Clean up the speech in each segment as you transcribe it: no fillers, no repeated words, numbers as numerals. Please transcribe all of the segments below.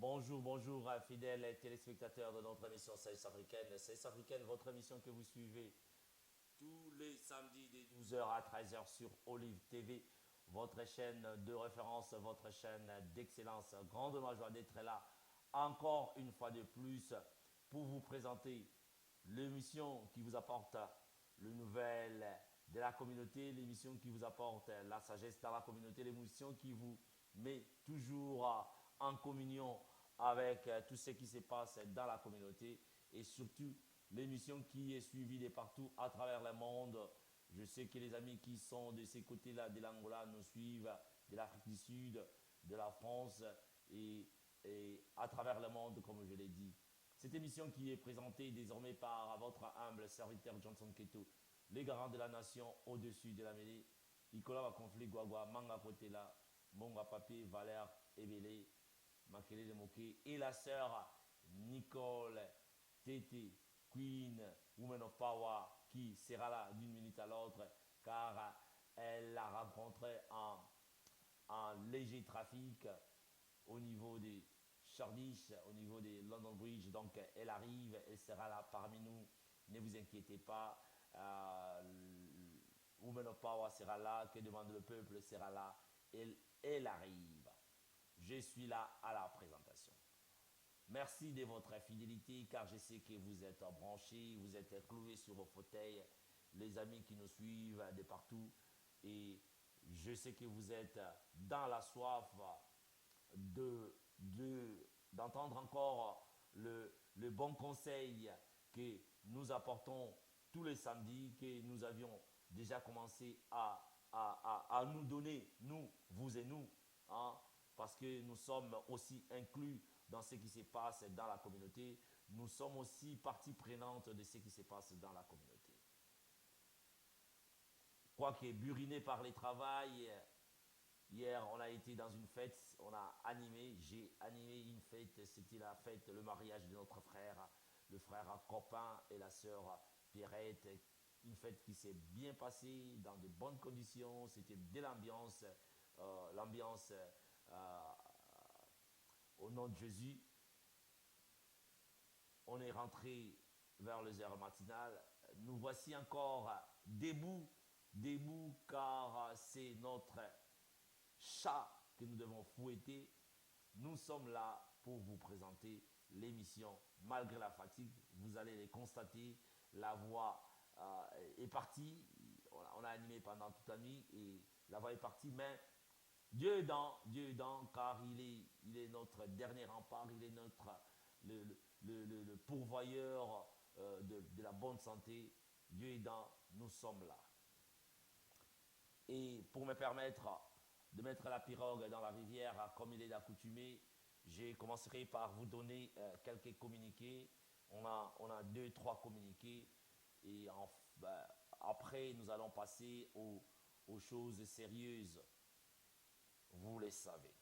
Bonjour, bonjour, fidèles téléspectateurs de notre émission Science Africaine. Science Africaine, votre émission que vous suivez tous les samedis de 12h à 13h sur Olive TV, votre chaîne de référence, votre chaîne d'excellence. Grandement joie d'être là encore une fois de plus pour vous présenter l'émission qui vous apporte le nouvel de la communauté, l'émission qui vous apporte la sagesse dans la communauté, l'émission qui vous met toujours en communion avec tout ce qui se passe dans la communauté et surtout l'émission qui est suivie de partout à travers le monde. Je sais que les amis qui sont de ces côtés-là de l'Angola nous suivent, de l'Afrique du Sud, de la France et à travers le monde, comme je l'ai dit. Cette émission qui est présentée désormais par votre humble serviteur Johnson Keto, les garants de la nation au-dessus de la mêlée, Nicolas Conflit Guagua, Manga Kotela, Monga Papier, Valère Ebele, Makele de Moké et la sœur Nicole Tété, Queen, Woman of Power, qui sera là d'une minute à l'autre car elle l'a rencontré en léger trafic au niveau des Shoreditch, au niveau des London Bridge. Donc elle arrive, elle sera là parmi nous. Ne vous inquiétez pas. Woman of Power sera là. Que demande le peuple sera là. Elle arrive. Je suis là à la présentation. Merci de votre fidélité car je sais que vous êtes branchés, vous êtes cloués sur vos fauteuils, les amis qui nous suivent de partout et je sais que vous êtes dans la soif d'entendre encore le bon conseil que nous apportons tous les samedis, que nous avions déjà commencé à nous donner, nous, vous et nous, hein, parce que nous sommes aussi inclus dans ce qui se passe dans la communauté. Nous sommes aussi partie prenante de ce qui se passe dans la communauté. Quoique buriné par les travails, hier on a été dans une fête, on a animé, j'ai animé une fête, c'était la fête, le mariage de notre frère, le frère Copin et la sœur Pierrette. Une fête qui s'est bien passée dans de bonnes conditions, c'était de l'ambiance, l'ambiance au nom de Jésus. On est rentré vers les heures matinales. Nous voici encore debout car c'est notre chat que nous devons fouetter. Nous sommes là pour vous présenter l'émission malgré la fatigue. Vous allez les constater, la voix est partie. On a animé pendant toute la nuit et la voix est partie, mais Dieu est dans, car il est notre dernier rempart, il est notre le pourvoyeur de la bonne santé. Dieu est dans, nous sommes là. Et pour me permettre de mettre la pirogue dans la rivière comme il est accoutumé, je commencerai par vous donner quelques communiqués. On a 2-3 communiqués et après nous allons passer aux choses sérieuses. Vous le savez.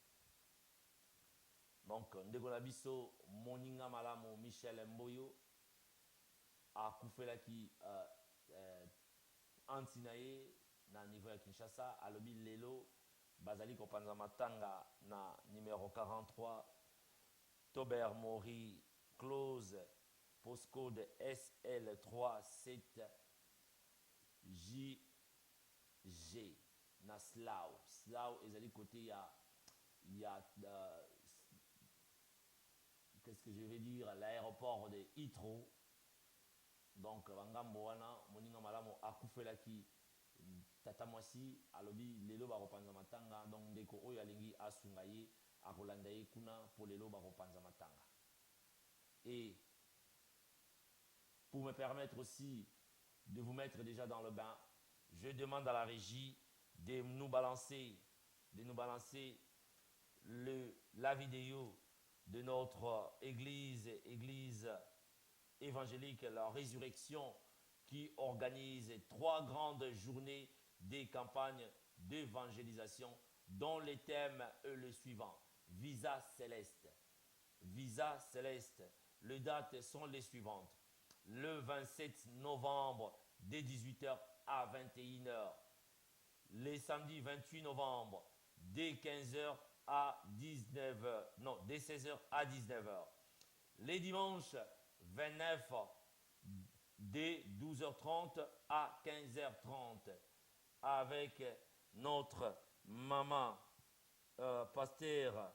Donc, Ndegona Biso, Moninga Malamo, Michel Mboyo, a Koufelaki Antinaye, na niveau ya Kinshasa, à Lobi Lelo, Bazali Kopanza Matanga, na numéro 43, Tober Mori, Close, postcode SL37, JG, na Slough. Slough, ezali côté, il y a qu'est-ce que je vais dire, l'aéroport de Heathrow. Donc bangambo wana moninga malamo akufelaki tata mwasi alobi lelo bakopanza matanga, donc ndeko oyo alingi asunga ye akolanda ye kuna po lelo bakopanza matanga. Et pour me permettre aussi de vous mettre déjà dans le bain, je demande à la régie de nous balancer la vidéo de notre église évangélique, la résurrection, qui organise 3 grandes journées des campagnes d'évangélisation dont les thèmes est le suivant: Visa céleste. Visa céleste. Les dates sont les suivantes: le 27 novembre dès 18h à 21h, le samedi 28 novembre dès 15h à 19h, non, de 16h à 19h. Les dimanches 29 de 12h30 à 15h30 avec notre maman pasteur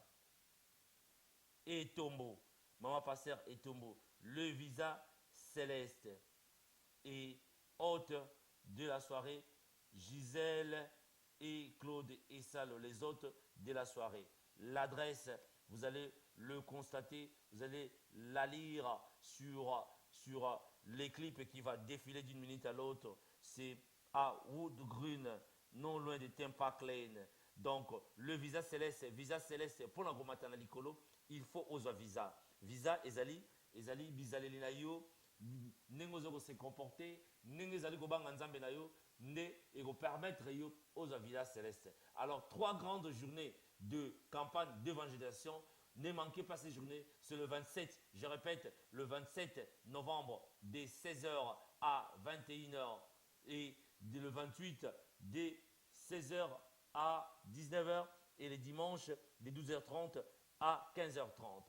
Etombo. Maman pasteur Etombo, le visa céleste et hôte de la soirée, Gisèle et Claude et Salo, les hôtes de la soirée. L'adresse, vous allez le constater, vous allez la lire sur les clips qui va défiler d'une minute à l'autre. C'est à Woodgreen, non loin de Tempak Lane. Donc, le visa céleste pour la gomatana likolo, il faut oser visa. Visa ezali bizaleli na yo, ndenge ozo se comporter, ndenge ezali kobanga nzambe na yo, nde et permettre yo oser visa céleste. Alors, 3 grandes journées de campagne d'évangélisation. Ne manquez pas ces journées, c'est le 27, je répète, le 27 novembre, de 16h à 21h et le 28, de 16h à 19h et les dimanches, de 12h30 à 15h30.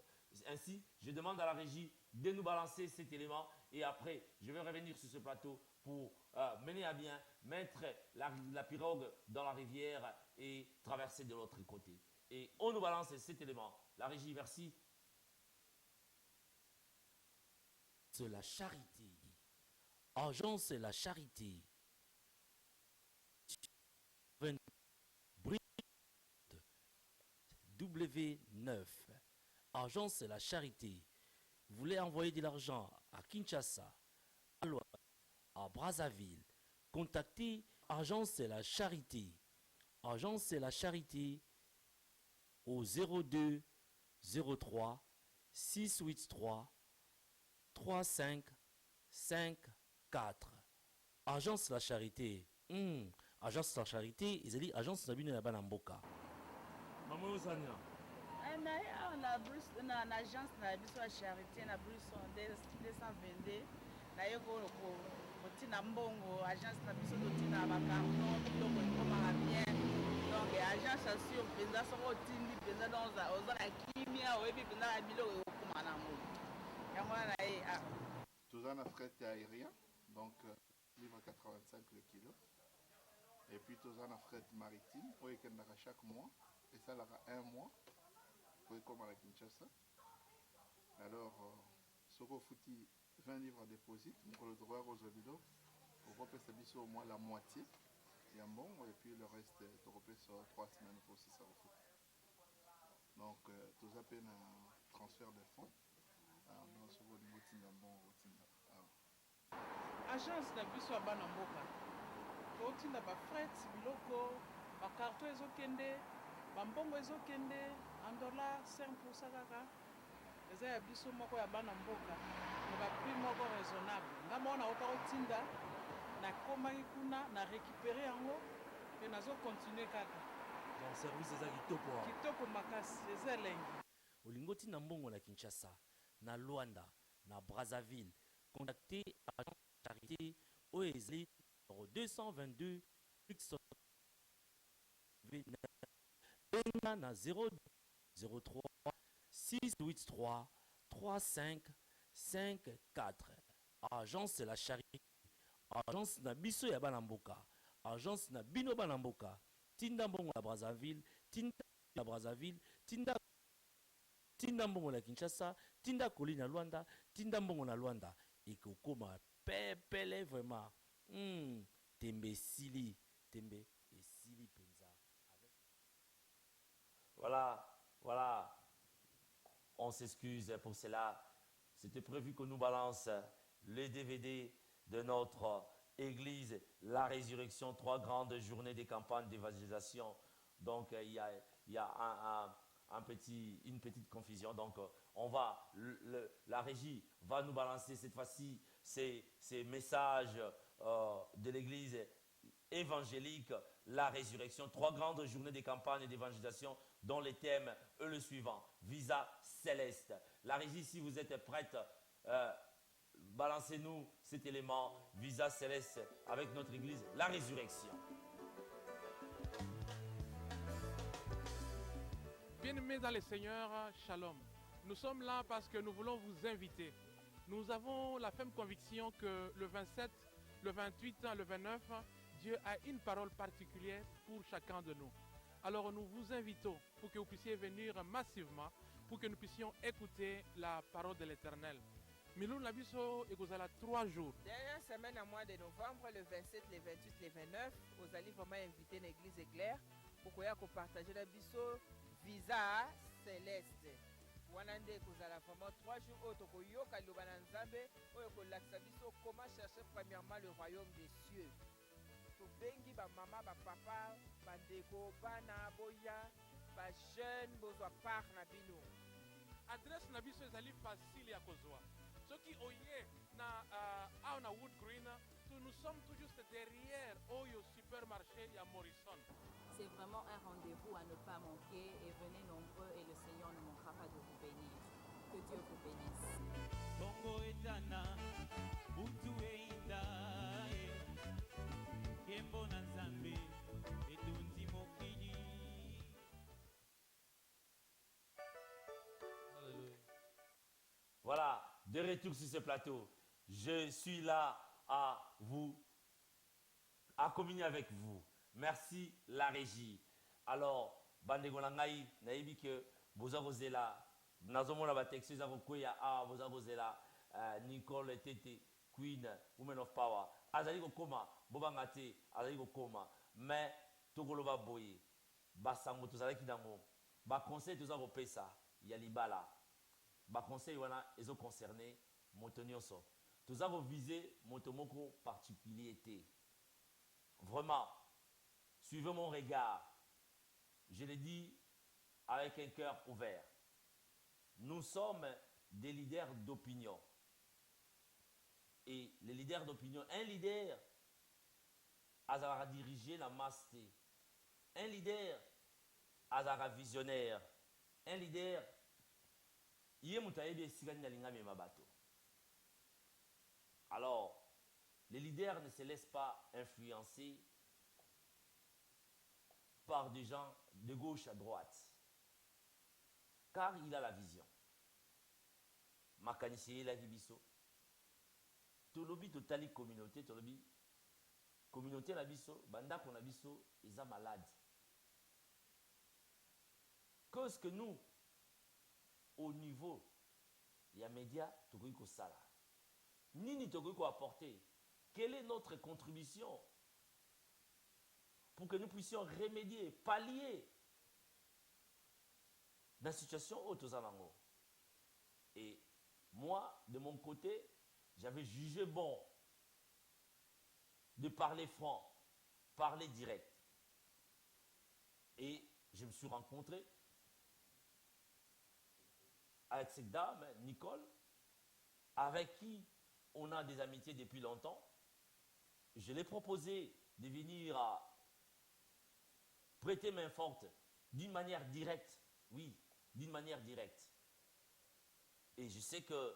Ainsi, je demande à la régie de nous balancer cet élément et après, je vais revenir sur ce plateau pour mener à bien, mettre la pirogue dans la rivière et traverser de l'autre côté. Et on nous balance cet élément. La régie, merci. C'est la charité. Agence la charité. W9. Agence la charité. Vous voulez envoyer de l'argent à Kinshasa, à Brazzaville. Contactez Agence la charité. Agence la charité au 02 03 683 35 54. Agence la charité. Agence la charité, ils dit agence la bino na banamboka. Maman Osania. Na Bruce na agence na biso la charité na Bruce 222 na yoko ko tina mbongo agence na biso to tina ba carton biloko ekoma bien. Donc agence assure penza soko tindi penza dans oza na kimia oyebi penza na biloko ekoma na mo. Yango na Tout ça na fret aérien, donc livre 85 le kilo. Et puis tout ça na fret maritime, où il y a chaque mois, et ça là 1 mois, pour comme à la Kinshasa. Alors, ce qu'on foutit 20 livres à déposit, donc le droit aux obidos, on peut passer au moins la moitié, et un bon, et puis le reste, tu repères sur 3 semaines pour 6 euros. Donc, tout ça peine un transfert de fonds. Dans ce niveau de bon agence na biso ya bana mboka totinda bafret biloko bakarton ezokende bambongo ezokende en dollar 5% kaka eza ya biso moko ya bana mboka na baprix moko raisonnable nga mona ota kotinda nakomaki kuna na récupéré yango mpe nazokontinue kaka Donc service eza kitoko makasi eza elengi olingo tinda mbongo na Kinshasa, na Luanda, na Brazzaville. Contactez agence charité OESLI 222 Benga na 003 683 35 54. Agence la charité. Agence na biso ya banamboka. Agence na bino banamboka. Tinda mbongo na Brazzaville, tinda mbongo na Kinshasa, tinda koli na Luanda, tinda mbongo na Luanda. Et kokoma pepele vraiment. Tembe et sili penza. Voilà. On s'excuse pour cela. C'était prévu que nous balance les DVD de notre église, la résurrection, 3 grandes journées de campagne d'évangélisation. Donc, il y a une petite confusion. Donc, la régie va nous balancer cette fois-ci ces messages de l'église évangélique, la résurrection, 3 grandes journées de campagne d'évangélisation dont les thèmes est le suivant: visa céleste. La régie, si vous êtes prête, balancez-nous cet élément, visa céleste, avec notre église, la résurrection. Bien-aimés dans les seigneurs, shalom. Nous sommes là parce que nous voulons vous inviter. Nous avons la ferme conviction que le 27, le 28, le 29, Dieu a une parole particulière pour chacun de nous. Alors nous vous invitons pour que vous puissiez venir massivement, pour que nous puissions écouter la parole de l'Éternel. Milou Nabiso et Gozala 3 jours. Dernière semaine à mois de novembre, le 27, le 28, le 29, vous allez vraiment inviter l'église éclair pour qu'on partager la biso visa céleste. Wana nde kozala vraiment 3 jours oyo tokoyoka liloba na nzambe oyo kolakisa biso comment chercher premièrement le royaume des cieux. Tobengi bamama bapapa bandeko bana boya bajeune bozwa part na bino. Adresse na biso ezali facile ya kozwa. Soki oye na awa na Wood Green, nous sommes tout juste derrière Oyo supermarché ya Morrison. C'est vraiment un rendez-vous à ne pas manquer et venez nombreux et le Seigneur ne manquera pas de vous bénir. Que Dieu vous bénisse. Bongo etana, butu einda, kembo na nzambe, etundi mokili. Voilà, de retour sur ce plateau. Je suis là à communier avec vous. Merci la régie. Alors, bandeko na ngai nayebi que boza kozela nazomona ba texte za kokwea boza kozela Nicole Tete Queen Women of Power azali kokoma bobanga te azali kokoma mais tokoloba boye basango tozalaki nango ba conseil toza kopesa ya libala ba conseil wana ezo concerner moto nyonso toza koviser moto moko particulier te. Vraiment, suivez mon regard. Je le dis avec un cœur ouvert. Nous sommes des leaders d'opinion. Et les leaders d'opinion, un leader a dirigé la masse. Un leader a visionnaire. Un leader, alors, les leaders ne se laissent pas influencer par des gens de gauche à droite. Car il a la vision. Makanisi la biso. Tolobi totali communauté, tolobi communauté la biso, banda qu'on a biso, ils sont malades. Qu'est-ce que nous, au niveau, il y a médias, tokoyi ko sala. Nini tokoyi ko apporter? Quelle est notre contribution pour que nous puissions remédier, pallier dans la situation autosanango? Et moi, de mon côté, j'avais jugé bon de parler franc, parler direct. Et je me suis rencontré avec cette dame, Nicole, avec qui on a des amitiés depuis longtemps. Je l'ai proposé de venir prêter main forte d'une manière directe. Oui, d'une manière directe. Et je sais que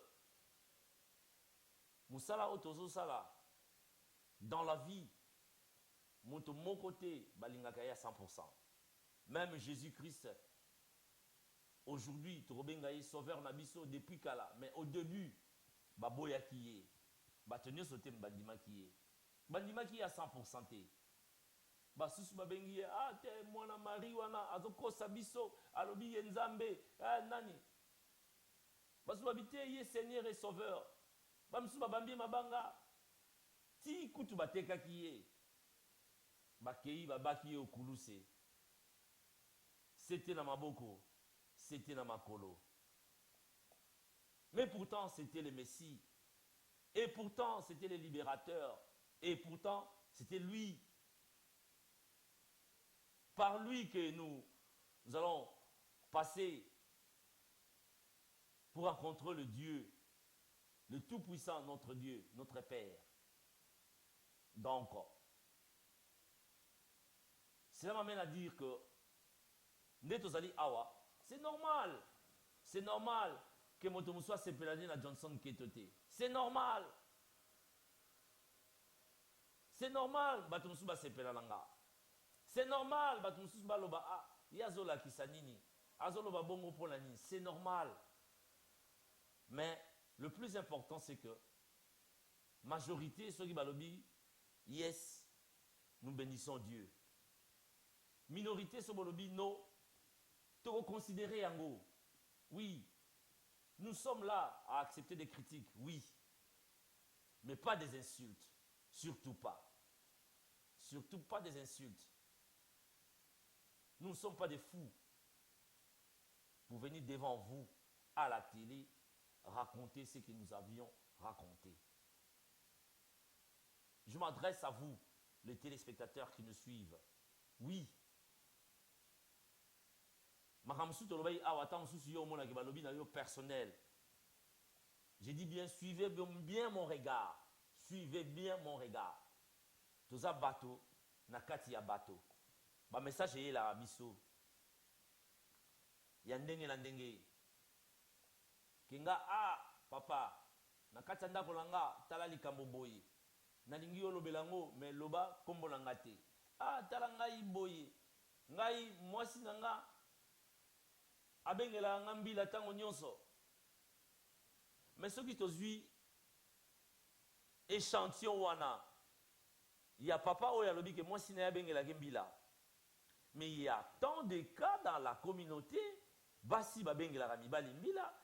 Moussala Otozo Sala, dans la vie, mon côté, balingakaya 100%. Même Jésus-Christ, aujourd'hui, Torobengaye sauveur Nabiso depuis Kala, mais au début, Baboya Kiye, Batenyo Sotem Bandima Kiye. Bandima qui a 100% te. Basusu babengi te mwana mari wana azokosa biso alobi yenzambe nani. Basu babite ye Seigneur et Sauveur. Bamsu babambi mabanga ti kutu bateka kiye. Bakei babaki ye okuluse. C'était na maboko, c'était na makolo. Mais pourtant c'était le Messie. Et pourtant c'était le libérateur. Et pourtant, c'était lui. Par lui que nous allons passer pour rencontrer le Dieu, le Tout-Puissant, notre Dieu, notre Père. Donc, cela m'amène à dire que Netozali Awa, c'est normal. C'est normal que Motomuswa Sepelani na Johnson Ketote. C'est normal. C'est normal, Batumusuba Sepelananga. C'est normal, Batumusuba Loba Yazola Kisanini. azoloba bongo pour la nuit, c'est normal. Mais le plus important, c'est que majorité, ceux qui balobi, yes, nous bénissons Dieu. Minorité, ceux qui balobi, non, te reconsidérer yango. Oui, nous sommes là à accepter des critiques, oui, mais pas des insultes, surtout pas. Surtout pas des insultes. Nous ne sommes pas des fous pour venir devant vous à la télé raconter ce que nous avions raconté. Je m'adresse à vous, les téléspectateurs qui nous suivent. Oui. Personnel. J'ai dit bien, suivez bien mon regard. Suivez bien mon regard. Tout ça bateau, nakati ya bateau. Ba message est là, biso. Ya ndenge na ndenge. Kinga papa, nakati ya ndako langa tala likambo boye. Nalingi yo lobela ngo mais loba kombo na ngate. Tala ngai boye. Ngai mwasi nanga abengela ngambila tango nyonso. Mais ce qui te suit échantillon wana. Il y a papa ou il y a lobby que moi si na bengela gembila. Mais il y a tant de cas dans la communauté basi ba bengela ramibali mbila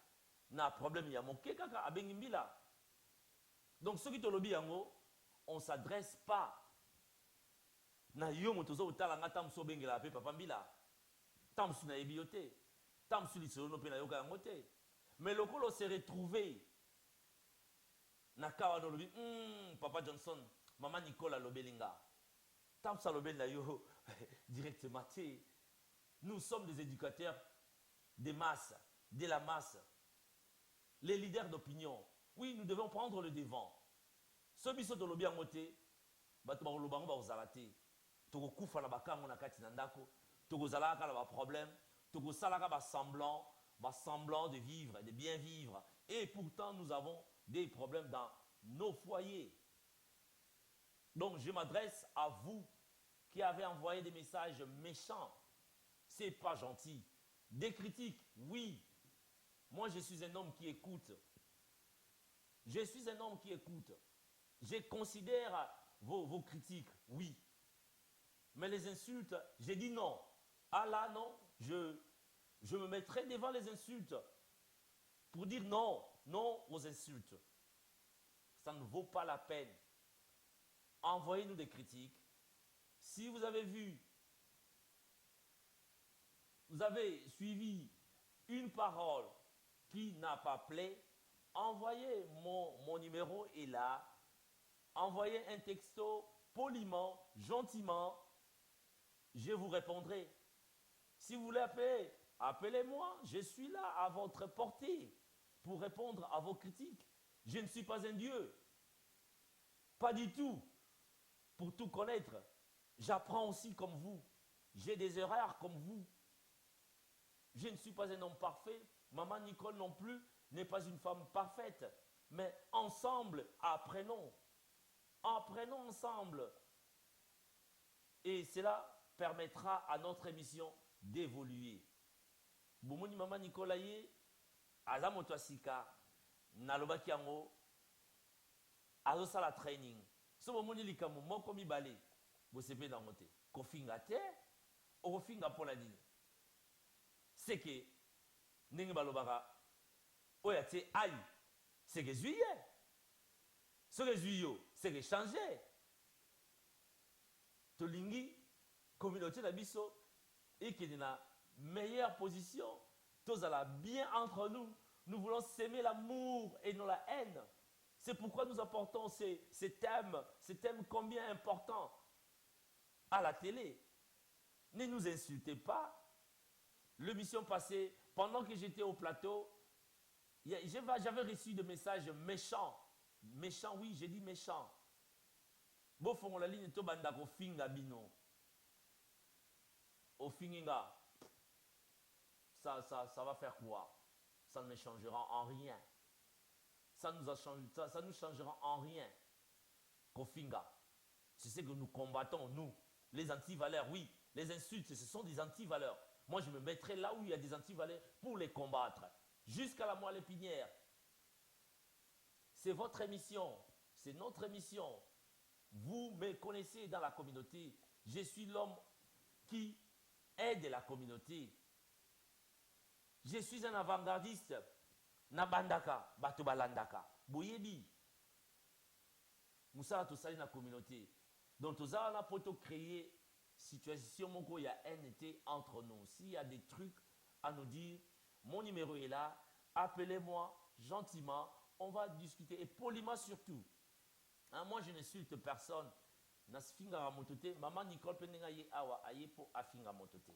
na problème il y a moké kaka abengi mbila. Donc ceux qui te lobby yango on s'adresse pas na yo motozo utala ngata mso bengela pe papa mbila. Tamsu na ebioté. Tamsu lisolo no pe na yoka yangote. Mais le colo s'est retrouvé na kawa no lobby papa Johnson maman Nicole Lobelinga. Tamsu Lobelina yo directement. Nous sommes des éducateurs des masses, de la masse. Les leaders d'opinion. Oui, nous devons prendre le devant. Ceux qui sont au lobby en moté, bato ba lobango ba ozalate. Toko kufa na bakango na kati na ndako, toko zalaka na ba problème, toko salaka ba semblant de vivre, de bien vivre. Et pourtant nous avons des problèmes dans nos foyers. Donc je m'adresse à vous qui avez envoyé des messages méchants. C'est pas gentil. Des critiques, oui. Moi je suis un homme qui écoute. Je suis un homme qui écoute. Je considère vos critiques, oui. Mais les insultes, j'ai dit non. Ah là, non, je me mettrai devant les insultes pour dire non, non aux insultes. Ça ne vaut pas la peine. Envoyez-nous des critiques. Si vous avez vu, vous avez suivi une parole qui n'a pas plu, envoyez mon numéro est là. Envoyez un texto poliment, gentiment. Je vous répondrai. Si vous voulez appeler, appelez-moi. Je suis là à votre portée pour répondre à vos critiques. Je ne suis pas un Dieu. Pas du tout. Pour tout connaître, j'apprends aussi comme vous. J'ai des erreurs comme vous. Je ne suis pas un homme parfait. Maman Nicole non plus n'est pas une femme parfaite. Mais ensemble, apprenons. Apprenons ensemble. Et cela permettra à notre émission d'évoluer. Bomoni Maman Nicole ye, azamoto asika, nalobaki yango, azosala training. So bomoni likambo moko mibale, bosepe nango te. Kofinga te, okofinga mpona nini. C'est que, ndenge balobaka, oya te aïe, c'est que juillet. Ce que juillet, c'est que changer. Tolingi, communauté d'Abisso, et qui est dans la meilleure position, tous à la bien entre nous. Nous voulons s'aimer l'amour et non la haine. C'est pourquoi nous apportons ces thèmes combien importants à la télé. Ne nous insultez pas. L'émission passée, pendant que j'étais au plateau, j'avais reçu des messages méchants. Méchants, oui, j'ai dit méchants. Bon, font la ligne to banda ko finga bino. Au finginga, ça va faire quoi? Ça ne changera en rien. Ça nous changera en rien. Kofinga. C'est ce que nous combattons, nous. Les anti-valeurs, oui. Les insultes, ce sont des anti-valeurs. Moi, je me mettrai là où il y a des antivalets pour les combattre. Jusqu'à la moelle épinière. C'est votre émission. C'est notre émission. Vous me connaissez dans la communauté. Je suis l'homme qui aide la communauté. Je suis un avant-gardiste. Nabandaka, batubalandaka. Boyebi. Moussa tout ça dans la communauté. Donc, tout ça, on a pour créer situation où il y a NT entre nous. S'il y a des trucs à nous dire, mon numéro est là. Appelez-moi gentiment. On va discuter et poliment surtout. Hein, moi, je n'insulte personne. Maman Nicole Penengaye Awa Aye pour Afinga Motote.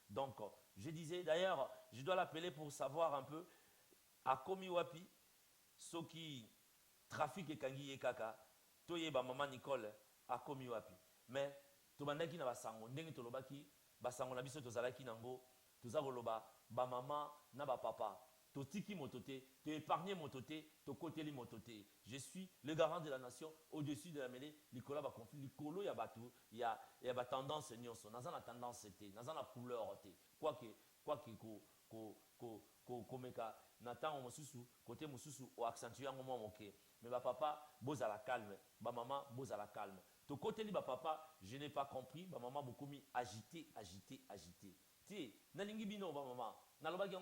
Donc, je disais, d'ailleurs, je dois l'appeler pour savoir un peu à Komiwapi, ce qui trafique et Kangi et Kaka, Toye ba Maman Nicole à Komiwapi. Mais, Tobandaki na basango, ndenge tolobaki, basango na biso tozalaki nango, tozakoloba, ba maman na ba papa. Totiki motote, te épargner motote, to koteli motote. Je suis le garant de la nation au-dessus de la mêlée. Nicolas va conflit, Nicolo ya batu, il y a tendance nyonso, naza na tendance te, naza na couleur te. Quoi que meka natan mosusu, côté mosusu o accentuer un moment moké. Mais ba papa boza la calme, ba maman boza la calme. To koteli ba papa, je n'ai pas compris, ba maman beaucoup mis agité. Ti, nalingi bino ba maman.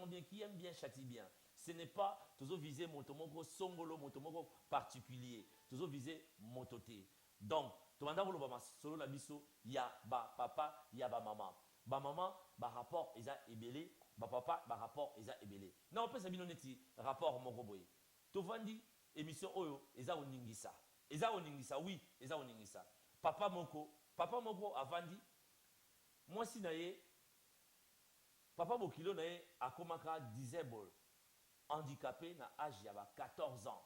Bien, qui aime bien châtie bien. Ce n'est pas toujours viser motomoko songolo, motomoko particulier. Toujours viser mototé. Donc, tout le monde solo la biso, il y a ba papa, il y a ba maman. Ba maman, ba rapport eza ebelé, ba papa, ba rapport eza ebelé. Non, on peut s'abino neti rapport mokoboye. To vandi émission oyo eza oningisa. Eza oningisa, oui, eza oningisa. Papa moko avandi. Moi si naye Papa Bokilo naye akomaka disable, handicapé na âge ya 14 ans.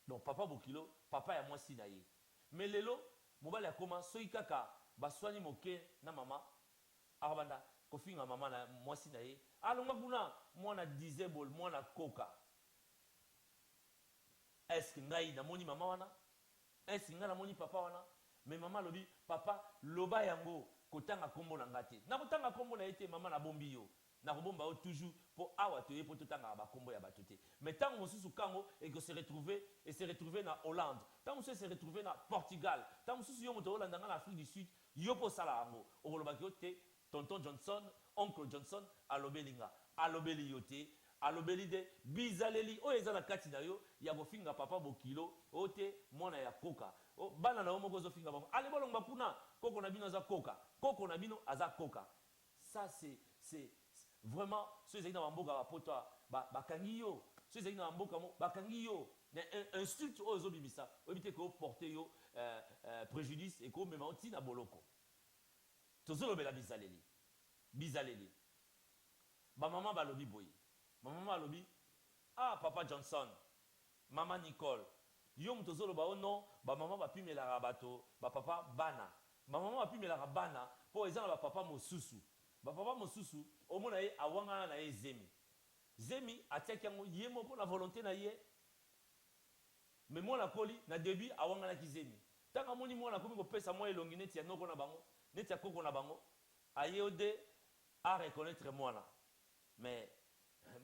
Donc papa Bokilo, papa ya mwasi na ye. Mais lelo, mobali akoma soki kaka baswani moke na mama, arabanda kofinga mama na mwasi na ye. Alonga kuna mwana disable, mwana koka. Est-ce que ngai na moni mama wana? Est-ce que ngai na moni papa wana? Mais maman lobi, papa loba yango. Kotanga kombo na ngate. Na kotanga kombo na ete maman na bombi yo. Na kobomba yo toujours pour awa toye pour totanga ba kombo ya batote. Mais tant mosusu kango et que se retrouver na Hollande. Tant mosusu se retrouver na Portugal. Tant mosusu yo moto Hollande na Afrique du Sud, yo po sala ngo. Oloba ki te tonton Johnson, oncle Johnson alobelinga. Alobeli yote. Alobeli de bizaleli o eza na kati na yo ya kofinga papa Bokilo ote mwana ya koka. O bana na moko zo finga bango. Ale bolonga kuna koko na bino za koka. Koko na bino aza koka. Ça c'est vraiment ceux qui dans mboka ba poto ba kangiyo. Ceux qui dans mboka mo ba kangiyo. Insulte aux obimisa. Obité ko porter yo préjudice et ko même anti na boloko. Tozolo bela bizaleli. Ba maman ba lobi boy. Maman lobi, ah papa Johnson, maman Nicole, yo mtozolo ba non, ba maman ba pime la rabato, ba papa bana. Ba maman ba pime la rabana, pour exemple ba papa mosusu. Ba papa mosusu, au mona ye awanga na ye zemi. Zemi atiaki yango ye moko na volonté na ye. Mais moi la koli na début awanga na kizemi. Tanga moni moi na komi ko pesa moi elongi neti ya noko na bango, neti ya koko na bango. Ayode à reconnaître moi là. Mais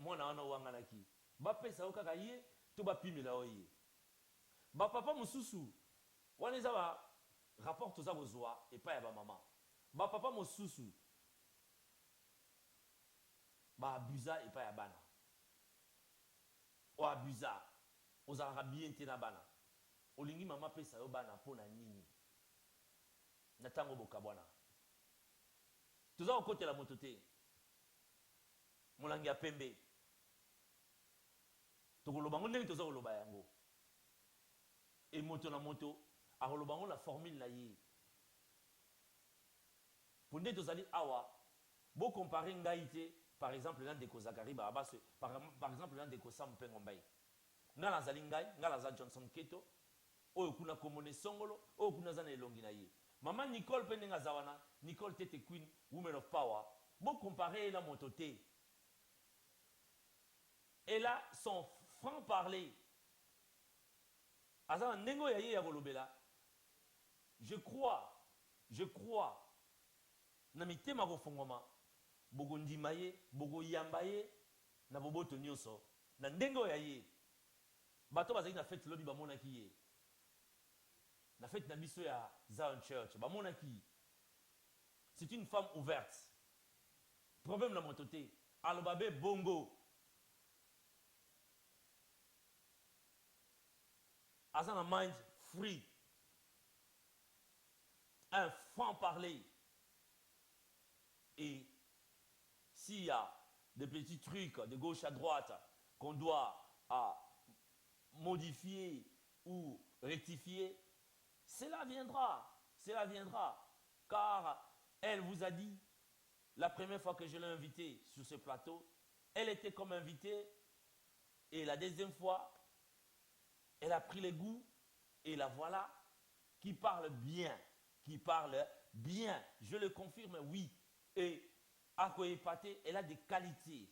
moi na wana wanga ki ba pesa o kaka ye to ba pimela o ye ba papa mosusu wana za ba rapport to za bozwa et pas ya ba maman ba papa mosusu ba abusa et pas ya bana o abusa o za bien te na bana olingi mama pesa yo bana pona nini na tango bokabwana to za okote la motote molangi ya pembe tokoloba ngo ndenge toza koloba yango e moto na moto akoloba ngo la formule na ye po nde tozali awa bocompare ngai te par exemple na ndeko Zakari Barabase par exemple na ndeko Sam Mpengo Mbaye nga nazali ngai nga naza Johnson Keto oyo kuna komone songolo oyo kuna aza na elongi na ye mama Nicole mpe ndenge aza wana Nicole Tete Queen woman of power bocompare na moto te. Et là, son franc-parler, je crois, na mitema kofongwama bokondima ye bokoyamba ye na boboto nyonso na ndenge oyo ya ye bato bazalaki na fete lobi bamonaki ye na fete na biso ya Zion Church bamonaki c'est une femme ouverte problème na moto te aloba be bongo aza na mind free un franc parler. Et s'il y a des petits trucs de gauche à droite qu'on doit modifier ou rectifier, cela viendra. Cela viendra. Car elle vous a dit, la première fois que je l'ai invitée sur ce plateau, elle était comme invitée. Et la deuxième fois, elle a pris les goûts. Et la voilà qui parle bien. Qui parle bien. Je le confirme, oui. Et à Koépate, elle a des qualités.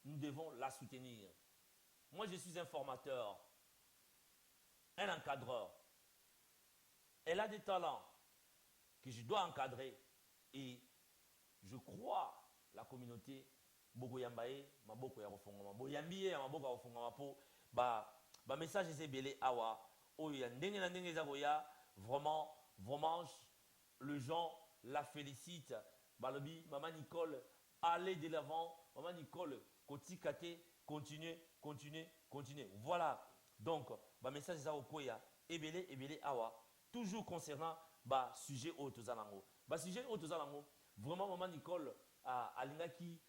Nous devons la soutenir. Moi, je suis un formateur, un encadreur. Elle a des talents que je dois encadrer. Et je crois la communauté, Boko Yambaye, Maboko Yarofongama. Boyambiye, Maboko Yarofongama po, ba message est belé awa. Oh, il y a vraiment, le gens la félicite. Balobi, maman Nicole, allez de l'avant. Maman Nicole, Kotikate, continuez. Voilà. Donc, message est okoya, ebele awa. Toujours concernant sujet autozalango. Sujet autozalango, vraiment maman Nicole alingaki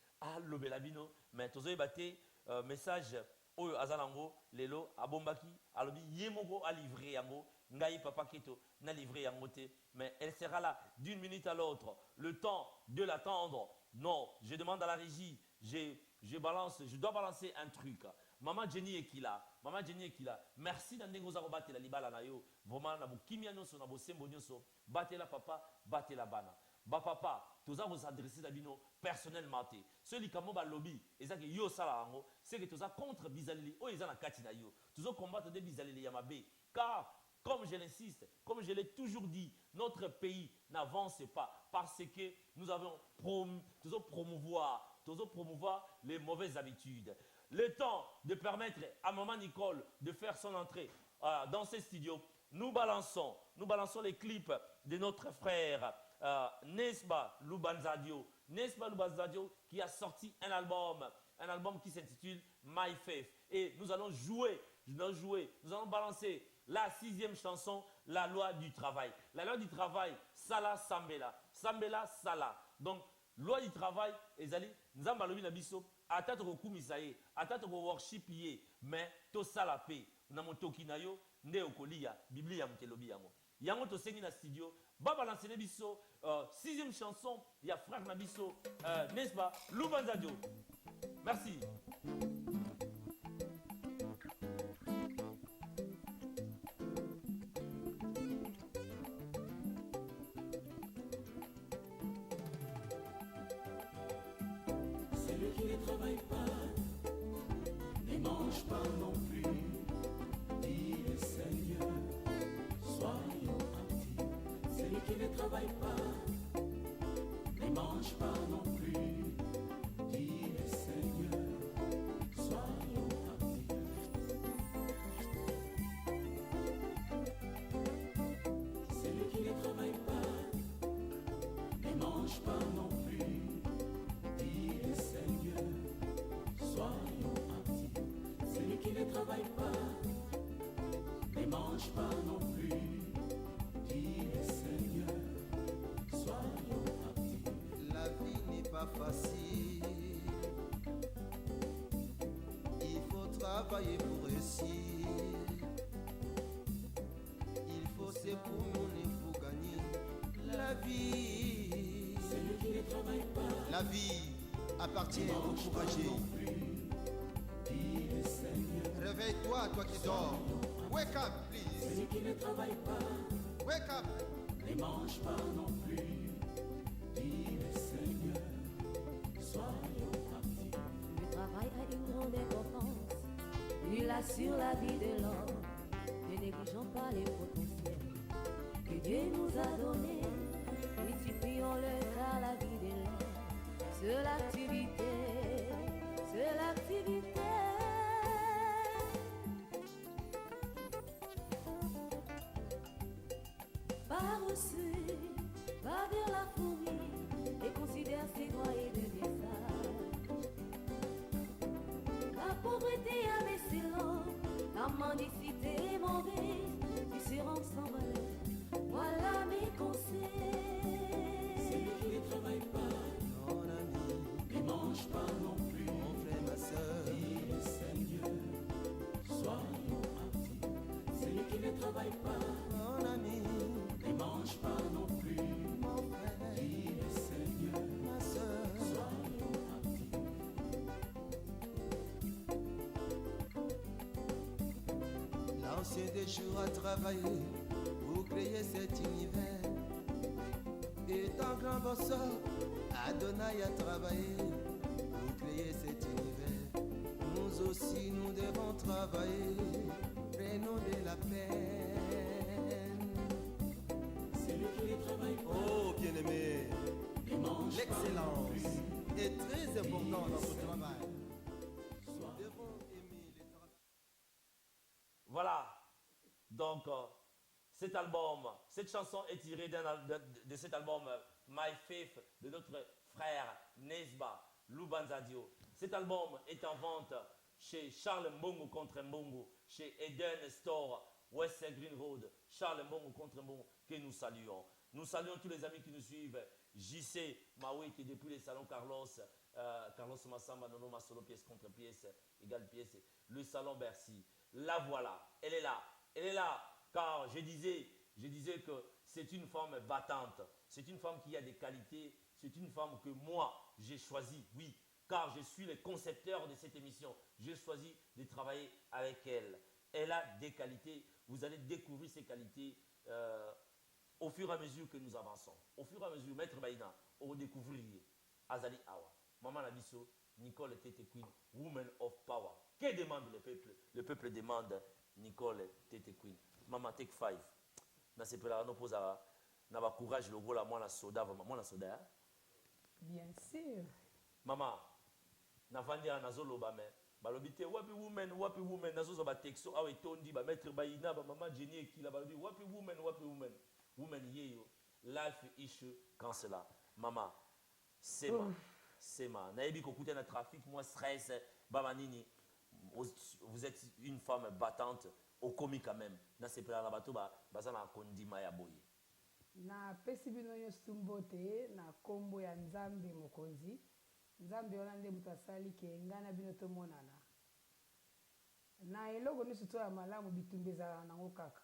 lobelabino, mais tozo ebate message oyo azalango lelo abombaki alobi yemoko a livré yango ngai papa keto na livré yango te, mais elle sera là d'une minute à l'autre, le temps de l'attendre. Non, je demande à la régie, je dois balancer un truc. Maman Jenny est qui là, merci d'andego za robate la libala na yo, vraiment na bokimia nyonso na bosembo nyonso, batela papa, batela bana. Papa, tous vous adresser d'abino personnellement. Celui qui a lobby, et ça que yo salango, c'est que tous contre Bizalili, oh ils ont la katina yo, tous combattre des Bizalili Yamabe, car comme je l'insiste, comme je l'ai toujours dit, notre pays n'avance pas parce que nous avons toujours promouvoir les mauvaises habitudes. Le temps de permettre à maman Nicole de faire son entrée dans ces studios, nous balançons les clips de notre frère Nesba Lubanzadio qui a sorti un album qui s'intitule My Faith. Et nous allons balancer la 6e chanson, La loi du travail. La loi du travail, Sala Sambela. Sambela Sala. Donc, loi du travail, ezali, nzamba lobi na biso, atatu ko kumisaye, atatu ko worship ye, mais to sala pe, na motoki na yo, nde okolia, Biblia mtelobi yango. Yango to sengi na studio, baba lancé biso, 6e chanson, il y a frère Nabiso, n'est-ce pas, Lubanzadio. Merci. Celui qui ne travaille pas, ne mange pas non plus, dit le Seigneur. Soyons actifs. Celui qui ne travaille pas, ne mange pas non plus, dit le Seigneur. Soyons actifs. Celui qui ne travaille pas, ne mange pas non plus, dit le Seigneur. Soyons actifs. Celui qui ne travaille pas, ne mange pas non plus, dit le Seigneur. Soyons actifs. La vie n'est pas facile. Il faut travailler pour réussir. Il faut s'époumoner pour gagner la vie. Celui qui ne travaille pas, La vie appartient aux courageux. dit le Seigneur. Réveille-toi, toi qui dors. Wake up, please. Celui qui ne travaille pas, Wake up. ne mange pas non plus, dit le Seigneur. Soyons actifs. Le travail a une grande importance. Il assure la vie de l'homme. Ne négligeons pas les potentiels que Dieu nous a donnés. Prions-le car la vie de l'homme, c'est l'activité, c'est l'activité. Par aussi, va vers la fourmi et considère ses droits et devient sage. La pauvreté a baissé l'homme, la mendicité est mauvaise, tu seras sans valeur. Voilà mes conseils. Celui qui ne travaille pas, Mon ami, ne mange pas non plus. mon frère, ma soeur, Dis le Seigneur, soyons actifs. Celui qui ne travaille pas, mon ami, ne mange pas non plus. mon frère, Dis le Seigneur, ma soeur. soyons actifs. L'ancien des jours a travaillé pour créer cet univers. Et un grand bosseur, Adonai a travaillé pour créer cet univers. Nous aussi, nous devons travailler. Prenons de la peine. Celui qui ne travaille pas, Oh, bien-aimé, ne mange pas non l'excellence plus. est très importante dans notre travail. Nous devons aimer le travail. Voilà. Donc, cet album, cette chanson est tirée de cet album My Faith de notre frère Nesba Lubanzadio. Cet album est en vente chez Charles Mbongo contre Mbongo, chez Eden Store, West Green Road, Charles Mbongo contre Mbongo, que nous saluons. Nous saluons tous les amis qui nous suivent. JC Maui qui est depuis les salons Carlos, Carlos Massamba, Nono Masolo, pièce contre pièce, égale pièce, le salon Bercy. La voilà, elle est là. Elle est là, car je disais que c'est une femme battante, c'est une femme qui a des qualités, c'est une femme que moi, j'ai choisi, oui, car je suis le concepteur de cette émission. J'ai choisi de travailler avec elle. Elle a des qualités, vous allez découvrir ces qualités au fur et à mesure que nous avançons. Au fur et à mesure, Maître Baïna, on découvrir Azali Awa, Maman Nabiso, Nicole Tete Queen, Woman of Power. Que demande le peuple? Le peuple demande Nicole Tete Queen. Maman, take 5. Na sepela no posa na ba courage logo la mwana soda vraiment mwana soda. Bien sûr. Maman, na vandia na zoloba me. Balobi te wapi woman na zozo ba texto awe tondi ba maître Baïna ba maman Jenny ekila balobi wapi woman. Woman yeyo. Life issue quand cela. Maman, c'est ma. Na yebi ko kuta na trafic moi stress ba manini. Vous êtes une femme battante au comique quand même. Na sepela na bato ba bazana kondima ya boye. Na pesi bino nyonso mbote na kombo ya Nzambe mokonzi. Nzambe wana nde mutu asali ke ngai na bino tomonana. Na eloko nyonso to ya malamu bitumba ezalaka nango kaka.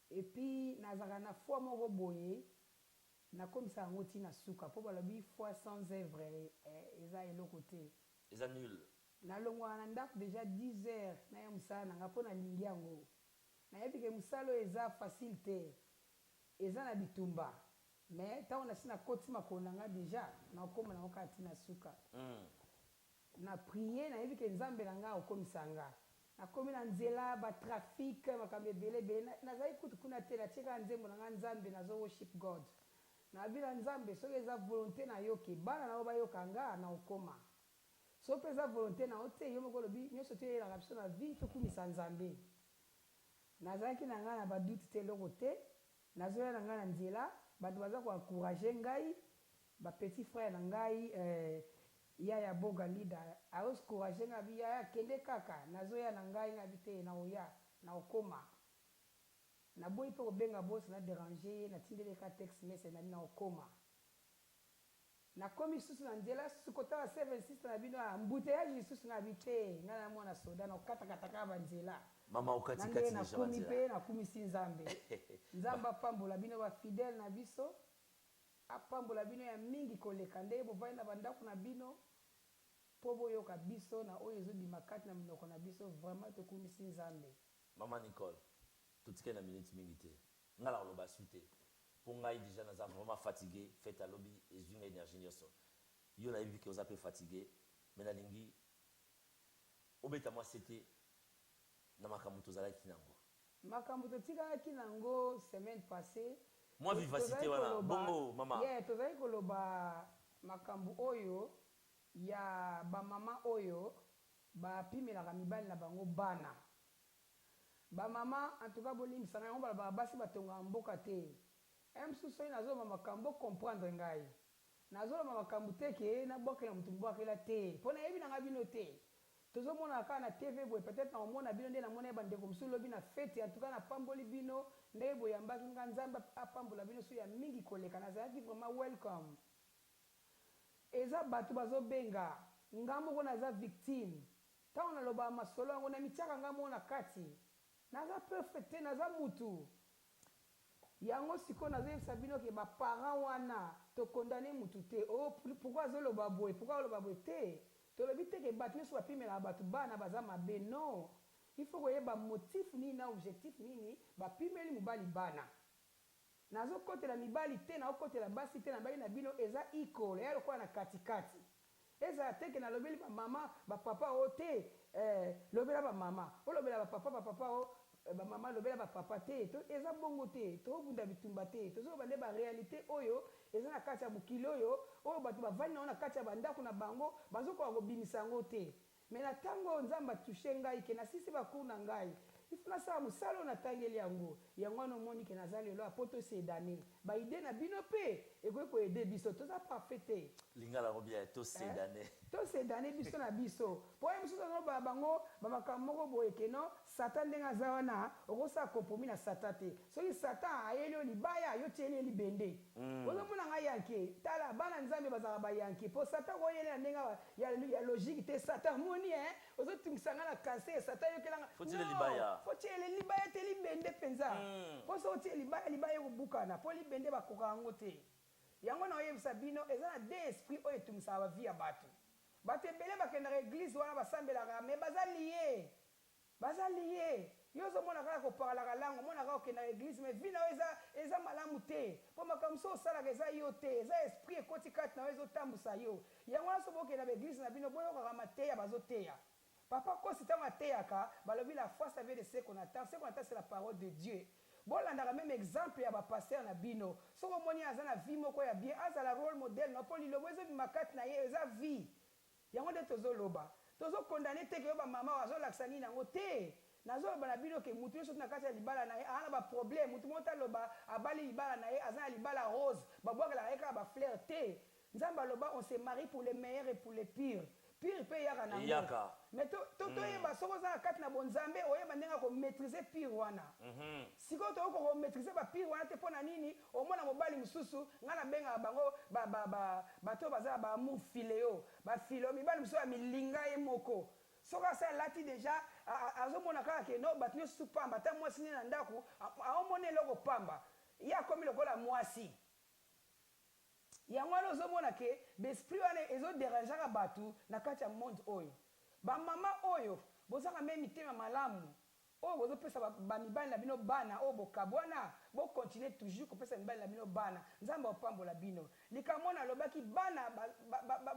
Epuis nazalaka na foi moko boye nakomisa yango ntina suka mpo balobi foi sans œuvre eza eloko te. Eza nul. Nalongwaka na ndako déjà 10 heures naya mosala nanga mpo nalingi yango. Nayebi ke mosala oyo eza facile te, eza na bitumba. Mais ntango nasi nakoti makolo nanga déjà nakoma nango kaka ntina suka. Na prie nayebi ke nzambe na ngai akokomisa nga. Nakomi na nzela batrafic makambo ebele nazali kutu kuna te natieka nzembo na ngai nzambe nazo worship God. Nabi na nzambe soki eza volonté na yo ke bana na yo bayoka nga na okoma. So mpe eza volonté na yo te yo moko olobi nyonso toyelaka biso na vie tokumisa nzambe. Nazalaki na ngai na baduti te eloko te nazoya na ngai na nzela bato baza koencourage ngai bapetit frère na ngai yaya boga lida aoskourage ngai abi yaya kende kaka nazoya na ngai ngabi te na oya na okoma naboyi mpe kobenga bosi na déranger natindeleka texte message nabi na okoma nakomi lisusu na nzela susu kotala 76 na bino embouteillage lisusu na bi te ngai na mwana soda na okatakataka banzela Mama okatikati na nakomi mpe nakumisi nzambe nzambe apambola bino bafidèle na biso apambola bino ya mingi koleka nde bovandi na bandako na bino mpo boyoka biso na oyo ezobima kati na minoko na biso vraiment tokumisi nzambe. Maman Nicole, totikeli na minute mingi te nga na koloba su te mpo ngai déjà naza vraiment fatigué fete alobi ezwi nga énergie nyonso yo nayebi ke oza mpe fatigué me nalingi obeta mwa sete na makambo tozalaki nango. Makambo totikaki nango semaine passée Moi vivacité wana bongo mama. Tozali koloba makambo oyo ya ba mama oyo ba pimelaka mibali na bango bana. Ba mama en tout cas bolimisanga yango bala basi batonga mboka te. Msuso nazo makambo comprendre ngai. Nazo makambo te ke na bokela mutu mbokela te. Pona yebi na ngabino te. Tozo mona ka na TV boy peut-être na mona bino nde na mona bande ko msulo bina fete en tout cas na pamboli bino ndenge boyambaki nganzamba apambola bino so ya mingi koleka na zaki vraiment welcome. Eza batu bazo benga ngambo ko na za victime. Ta on loba masolo ngo na michaka ngambo na kati. Naza perfecte naza mutu. Yango siko nazo yebisa bino ke ba parents wana to condamner mutu te. Oh pourquoi zo loba boy? Pourquoi loba boy te? To lobi te ke batu nso bapimela batu bana baza mabe non. Il faut koyeba motif ni na objectif nini bapimeli mobali bana. Nazo kotela mibali te na okotela basi te na bali na bino eza ikolo ya lokola na katikati. Eza teke na lobeli ba mama ba papa o te lobela ba mama. O lobela ba papa o ba mama lobela ba papa te. To eza bongo te. To bunda bitumba te. To zo bande ba réalité oyo eza na kati ya mukilo oyo o batu ba vali na kati ya bandako na bango bazo ko bimisa ngo te. Mais na tango nzamba touche ngai ke na sisi bakuna ngai. Ifuna sa musalo na tangeli yango. Yango no moni ke nazali lo apoto se dane. Ba ide na bino pe eko ko aider biso to za parfaite. Lingala robia to se dane. To se dane biso na biso. Po biso no ba bango ba makamoko boye ke no Satan ndenga zawana okosa compromis na Satate. Soki Satan ayeli libaya yo tieli libende. Ozo mona ngai yanke tala bana nzambe bazaka ba yanke. Po Satan ko yeli ndenga ya logique te Satan moni ozo tungisanga na cancer Satan yo kelanga. Faut-il libaya? Faut tieli libaya te libende penza. Po so tieli libaya ko bukana. Po libende ba koka ngo te. Yango na oyebisa bino eza na deux esprits oyo etumisa ba vie ya bato. Bato ebele bakendaka église wana basambelaka mais baza lié. Baza lié. Yo zo mona kaka koparlaka lango mona kaka okendaka église mais vie na yo eza malamu te. Po makambo so osalaka eza yo te. Eza esprit ekoti kati na yo ezotambusa yo. Yango wana so bokenda ba église na bino boyokaka mateya bazoteya. Papa kosi ntango ateyaka balobi la foi ça vient de ce qu'on attend. Ce qu'on attend c'est la parole de Dieu. Bolandaka même exemple ya bapasteur na bino soko moni aza na vie moko ya bien azala role modèle na po lilobo ezobima kati na ye eza vie yango nde tozoloba tozokondane te ke yo bamama bazolakisa nini yango te nazoloba na bino ke mutu nyonso na kati ya libala na ye aza na baproblème mutu moko taloba abali libala na ye aza na libala rose babwakelaka ye kaka bafleur te nzambe aloba on se marie pour les meilleurs et pour les pires pire pe yaka na ngo mais toyeba soko oza na kati na bonzambe oyeba ndenge komaîtriser pire wana sikoyo toyoko komaîtriser bapire wana te mpo na nini omona mobali mosusu ngai nabengaka bango bato baza baamour fileo bafileo mibali mosusu ya milinga ye moko soki asa alati deja azomona kaka ke no bato nyonso pamba ata mwasi nini na ndako aomona eloko pamba ye akomi lokola mwasi yango wana ozomona ke baesprit wana ezoderangeaka bato na kati ya monde oyo bamama oyo bozaka me mitema malamu oyo bozopesa bamibali na bino bana oyo bokabwana bokontinue toujours kopesa mibali na bino bana nzambe opambola bino likambo wana alobaki bana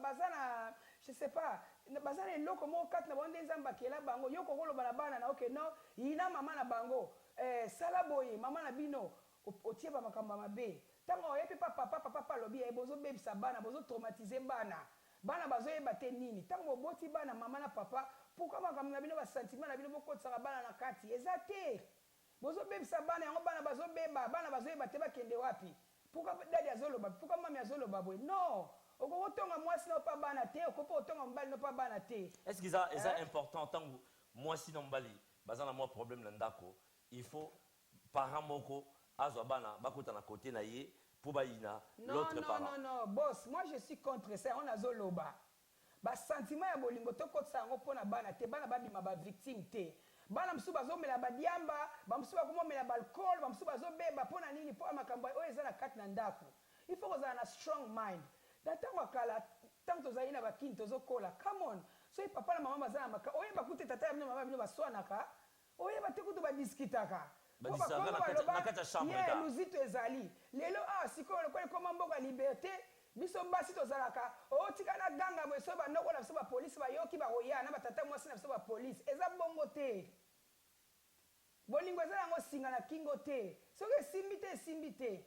baza na je sais pas baza na eloko moko kati na bango nde nzambe akela bango yo kokoloba na bana na oke no yina mama na bango sala boye mama na bino otie bamakambo mabe ntango oyebi mpa papa alobi bozobebisa bana bozotraumatize bana bazoyeba te nini ntango boboti bana mama na papa pourkui makambo na bino basentiment na bino bokotisaka bana na kati eza te bozobebisa bana yango bana bazobeba bana bazoyeba te bakende wapi pourkui dadi azoloba pourkui mami azoloba boye non okokotonga mwasi no mpa bana te okoki mpo otonga mobali no mpa bana te est-ce que eza important ntango mwasi na mobali baza na mwa problème na ndako il faut parent moko azwa bana bakota na côté na ye pour bayina l'autre parent. Non, boss, moi je suis contre ça, on a zoloba. Ba sentiment ya bolingo to kotsa ngo pona bana te bana babima ba victime te. Bana msu bazomela ba diamba, ba msu bakomomela ba alcool, ba msu bazobeba pona nini po makambo oyo eza na kati na ndako. Il faut kozala na strong mind. Datango akala tango tozali na bakini tozokola. Come on. So papa na mama bazana maka oyeba kute tata ya mama bino baswanaka. Oyeba te kutu ba diskitaka. Luzito ezali lelo sikoyo lokola ekoma mboka liberté biso basi tozalaka otika na ganga boye so bandoko na biso bapolisi bayoki bakoya na batata mwasi na biso bapolisi eza bongo te bolingo eza yango singa na kingo te soki esimbi te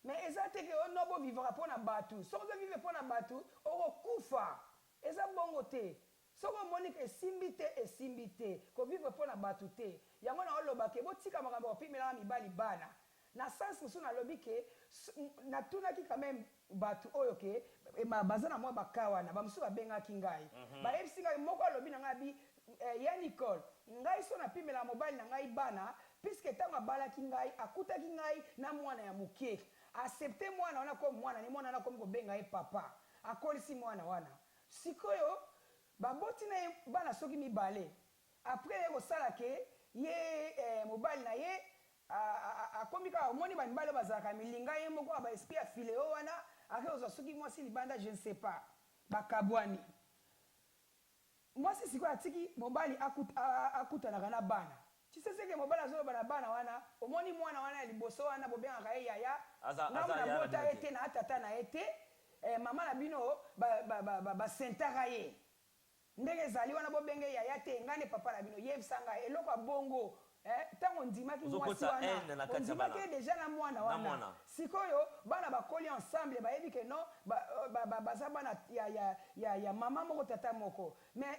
mais eza te ke onobo vivra mpona bato soki ozovive mpona bato okokufa eza bongo te soki omoni ke esimbi te kovivre mpona bato te yango na oloba ke botika makambo kopimelaka mibali bana na sens mosusu nalobi ke natunaki quand même bato oyo ke baza na mwa baka wana bamosusu babengaki ngai bayebisi ngai moko alobi na ngai abi ya Nicole ngai so napimela mobali na ngai bana puisque ntango abalaki ngai akutaki ngai na mwana ya moke accepte mwana wana komi mwana ni mwana wana komi kobenga ye papa akolisi mwana wana sikoyo baboti na ye bana soki mibale après ye kosala ke ye mobali na ye akomi kaka omoni bamibale bazalaka milinga ye moko baesprit ya fileo wana ake ozwa soki mwasi libanda je ne sais pas bakabwani mwasi sikoyo atiki mobali akutanaka na bana tiseseke mobali azoloba na bana wana omoni mwana wana ya liboso wana bobengaka ye yaya ngamona bota ye te na atata na ye te mama na bino basentaka ye ndenge ezali wana bobenge yaya te ngane papa na bino yebisanga eloko ya bongo ntango ndimaki mwasi wana ondimaki deja na mwana wana sikoyo bana bakoli ensemble bayebi ke no baza bana ya mama moko tata moko mais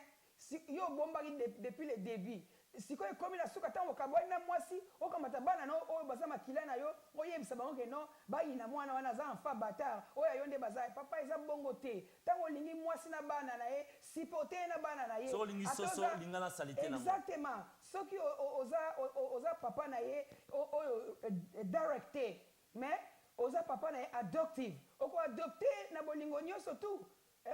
yo obombaki depuis le début sikoyo ekomi na suka ntango okabwani na mwasi okamata bana no oyo baza makila na yo oyebisa bango ke no bayina mwana wana aza enfant batard oyo ayo nde baza papa eza bongo te ntango olingi mwasi na bana na ye sipote ye na bana na ye so olingi soso olinga na salite na exactement soki oza papa na ye oyo direct te mais oza papa na ye adoptive okoadopte na bolingo nyonso tu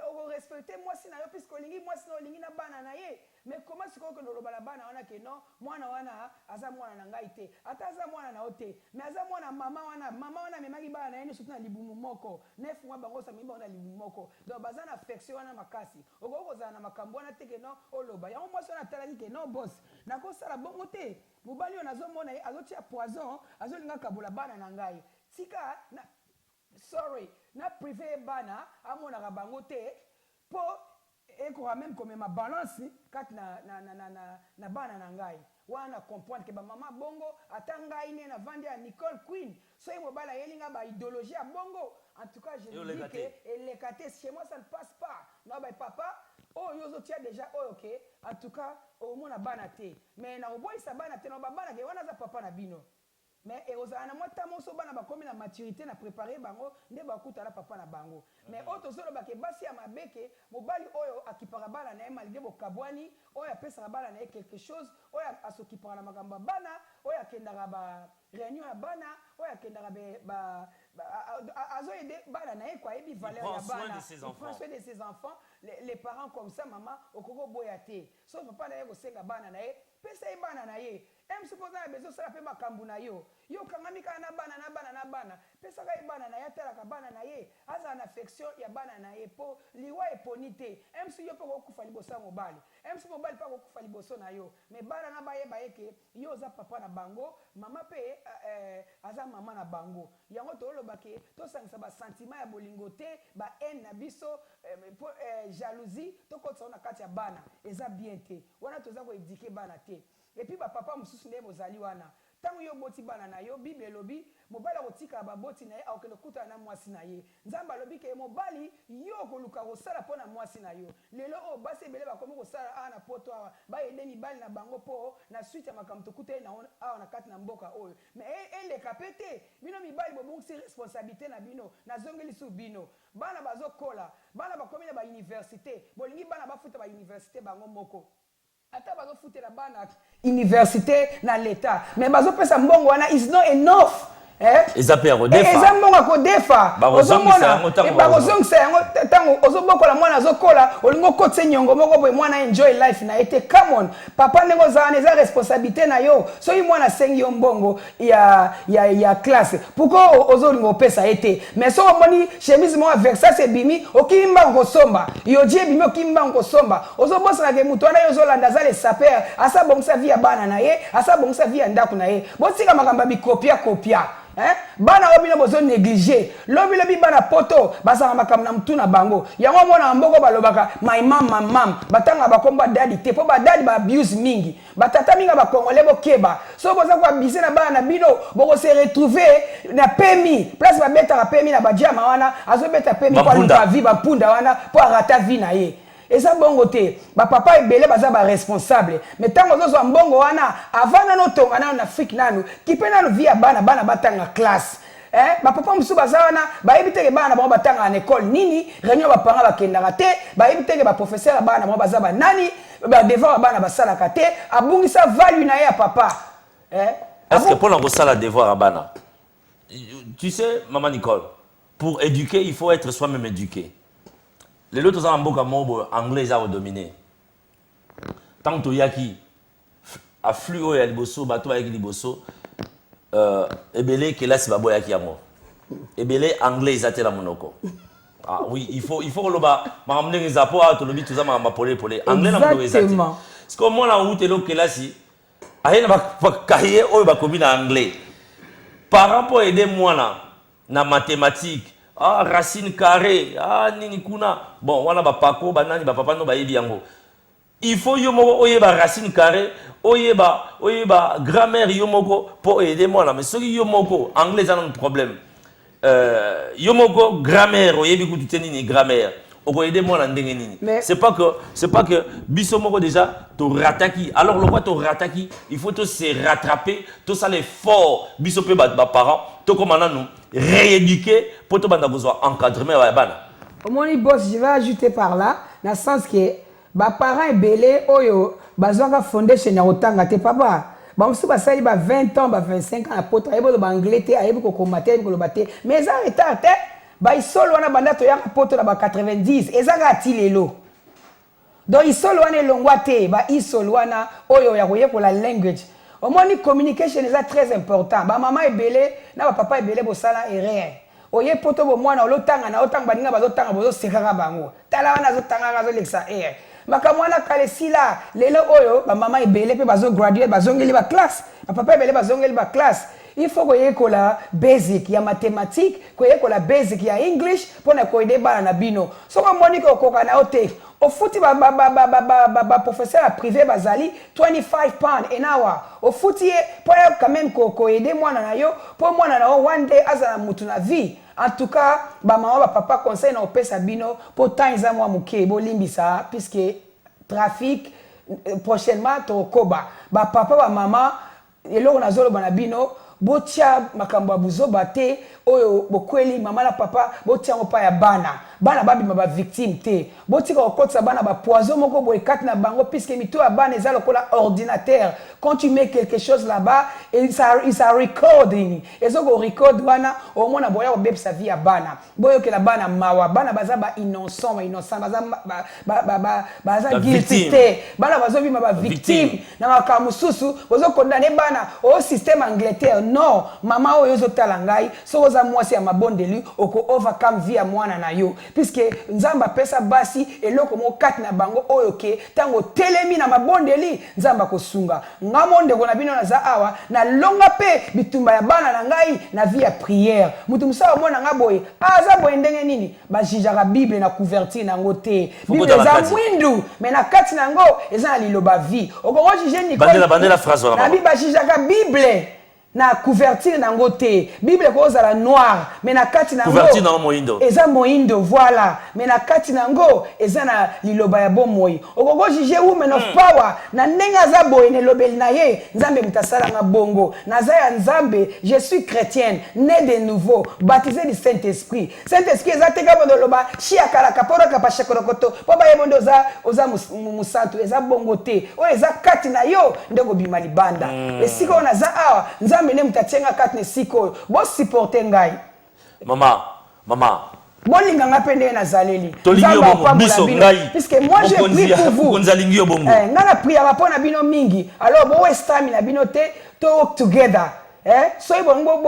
okorespecte mwasi na yo puisque olingi mwasi na olingi na bana na ye mais comment sikoyo okende oloba na bana wana ke no mwana wana aza mwana na ngai te ata aza mwana na yo te mais aza mwana mama wana amemaki bana na ye nyonso na libumu moko nefu mwa bango osamemi bango na libumu moko donc baza na affection wana makasi okoki kozala na makambo wana te ke no oloba yango mwasi wana atalaki ke no bos nakosala bongo te mobali oyo nazomona ye azotia poison azolinga kabola bana na ngai tika sorry na privé bana amonaka bango te po ekoka même komema balance kati na bana na ngai wana comprendre ke bamama bongo ata ngai ne na vandi ya Nicole Queen soki mobali ayelinga baidéologie ya bongo en tout cas je dis que eleka te chez moi ça ne passe pas na papa oyo ozotia déjà oyo ke en tout cas omona bana te mais na oboyisa bana te na babana ke wana aza papa na bino mais ozala na mwa ntango moso bana bakomi na maturité na préparé bango nde bakutana papa na bango mais oyo tozolobake basi ya mabeke mobali oyo akipaka bana na ye malgré bokabwani oyo apesaka bana na ye quelque chose oyo asokipaka na makambo ya bana oyo akendaka baréunion ya bana oyo akendaka azoyede bana na ye kwa ayebi valeur ya bana il prend soin de ses enfants les parents comme ça mama okoki oboya te so papa na ye kosenga bana na ye pesa ye bana na ye supposé na bezo sala pe makambu na yo kangami kana na bana pesa ka bana na ye atalaka bana na ye aza na affection ya bana na ye po liwa eponi te yo pe kokufa liboso ya mobali mobali pa kokufa liboso na yo mais bana na bayeba ye ke yo oza papa na bango mama pe aza mama na bango yango toloba ke tosangisa basentiment ya bolingo te haine na biso jalousie tokotisa na kati ya bana eza bien te wana toza koéduke bana te et puis papa mosusu nde bozali wana ntango yo boti bana na yo bible elobi mobali akotika baboti na ye akokende kutana na mwasi na ye nzambe alobi ke mobali yo okoluka kosala mpo na mwasi na yo lelo oyo basi ebele bakomi kosala awa na poto awa bayede mibali na bango mpo na suite ya makambo tokutani awa na kati na mboka oyo mais eleka pe te bino mibali bobongisi responsabilité na bino nazongeli su bino bana bazokola bana bakomi na bauniversité bolingi bana bafuta bauniversité bango moko ata bazofutela bana université na l'état mais bazopesa mbongo wana is not enough eza mbongo akodefa bakozongisa yango ntango ozobokola mwana azokola olingi okotisa nyongo moko boye mwana enjoy life na ye te come on papa ndenge ozala eza responsabilité na yo soki mwana asengi yo mbongo ya classe pourko ozolinga opesa ye te mais soki omoni chemise moko versase ebimi okimi mbango kosomba yoji ebimi okimi mbango kosomba ozobosanake moto wana ye ozolanda aza le saper asabongisa vi ya bana na ye asabongisa vi ya ndako na ye botika makambo ya bikopia bana oyo bino bozo négligé lobi bana poto basanga makambo na mtu na bango yango mona mboko balobaka my mam batanga bakomba dadi te po badadi ba abuse mingi batata minga bakongole bokeba so boza kwa bise na bana na bino boko se retrouver na pemi place babeta pemi na bajama wana azobeta pemi kwa luka vi bapunda wana po arata vi na ye eza bongo te bapapa ebele baza baresponsable mais ntango ozozwa mbongo wana avant nano otonga nano na afrique nano kipe nano vi ya bana batanga classe bapapa mosusu baza wana bayebi teke bana bango batanga na ekole nini réunion bapanga bakendaka te bayebi teke baprofesseur ya bana bango baza banani badevoir ya bana basalaka te abungisa value na ye ya papa est-ce que mpona kosala devoir ya bana tu sais maman Nicole pour éduquer il faut être soi-même éduqué les autres en mboka mobo anglais za dominé tant to yaki afflux oya liboso bato ba yaki liboso ebele kelasi babo yaki yango ebele anglais za tela monoko ah oui il faut loba mamne ngizapo to lobi tuza ma pole anglais na monoko ezati parce que moi na utelo kelasi ayena ba kaye oyo ba komi na anglais par rapport aider moi na mathématiques ah racine carrée ah nini kuna bon wana ba pako banani ba papa no ba yebi yango il faut yo moko oyeba racine carrée oyeba grammaire yo moko pour aider moi là mais soki yo moko anglais a un problème yo moko grammaire oyebi kutu tenini grammaire oko aider moi na ndenge nini c'est pas que biso moko déjà to rataki alors le quoi to rataki il faut to se rattraper tout ça l'effort biso pe ba parents to comme nous rééduquer pour te banda besoin encadrement ya bana omoni boss je vais ajouter par là dans le sens que ba parents ebele oyo bazwaka foundation ya otanga te papa bamosusu basali ba 20 ans ba 25 ans na poto ayebo ba anglais te ayebi kokoma te ayebi koloba te mais eza retard te baisolo wana banda toyaka poto na ba 90 ezaka ati lelo donc isolo wana elongwa te baisolo wana oyo ya koyekola language omoni communication eza très important bamama ebele na bapapa ebele bosala erreur oye poto bomwana olotanga na otanga baninga bazotanga bozosekaka bango tala wana azotanga azolekisa erreur makambo wana kala esila lelo oyo bamama ebele mpe bazograduate bazongeli baklasse bapapa ebele bazongeli baklasse il faut koyekola basic ya mathématique koyekola basic ya english mpona koyede bana na bino soko omoni kokoka na yo te ofuti baprofesseur ya privé bazali 25 pounds an hour ofuti ye mpo ya quand même koyede mwana na yo mpo mwana na yo one day azala mutu na vie en tout cas bamama bapapa conseil na opesa bino mpo temps eza mwa moke bolimbisa puisque trafic prochainement tokoba bapapa bamama eloko nazoloba na bino botia makambo ya buzoba te oyo bokweli mama na papa botia ngo pa ya bana babima ba victime te botika kokotisa bana ba poison moko boye kati na bango puisque mito ya bana eza lokola ordinateur quand tu mets quelque chose là-bas et ça recording ezoko record wana omona boya obebisa vie ya bana boyokela bana mawa bana baza ba innocent baza guilty te bana bazobima ba victime na makambo mosusu bozokondane bana au système Angleterre non mama oyo ozotala ngai so oza mwasi ya mabondeli oko overcome vie ya mwana na yo puisque nzamba pesa basi eloko mo kati na bango oyo ke tango telemi na mabondeli nzamba kosunga ngamonde ko na bino na za awa na longa pe bitumba ya bana na ngai na vie ya prière mutu musa omona ngaboye aza boye ndenge nini bajijaka bible na couverture nango te bible za mwindu mais na kati nango eza na liloba vie okongo jije ni bandela phrase na bible bajijaka bible na couverture nango te bible ko zala noir mais na kati nango couverture nango moindo eza moindo voilà mais na kati nango eza na liloba ya bomoi okoko juger women of power na ndenge za boye ne lobeli na ye nzambe mutasala nga bongo naza ya nzambe je suis chrétienne né de nouveau baptisé du Saint-Esprit Saint-Esprit eza teka bondo loba chia kala kaporo kapashakorokoto po ba yebondo oza musantu eza bongo te o eza kati na yo ndeko bima libanda esiko na za awa mene mutatenga katne siko bo supporter ngai mama bolinga ngapende na zaleli biso ngai puisque moi je prie pour vous konzalingi yo bongo ngana priya bapona bino mingi alors bo waste time na bino te to work together so ibongo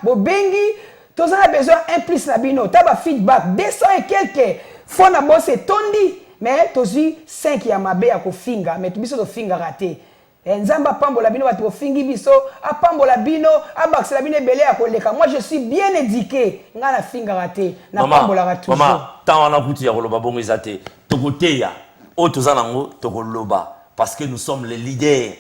bobengi tozana besoin un plus na bino taba feedback 200 et quelques fois na bosse tondi mais tozwi 5 ya mabe ya kofinga mais biso to finga raté nzambe apambola bino bato ofingi biso apambola bino abakisela bino ebele ya koleka. Moi je suis bien éduqué nga na fingaka te na pambolaka toujours. Mama tant wana kuti ya koloba bongo eza te tokoteya oyo toza nango tokoloba parce que nous sommes les leaders.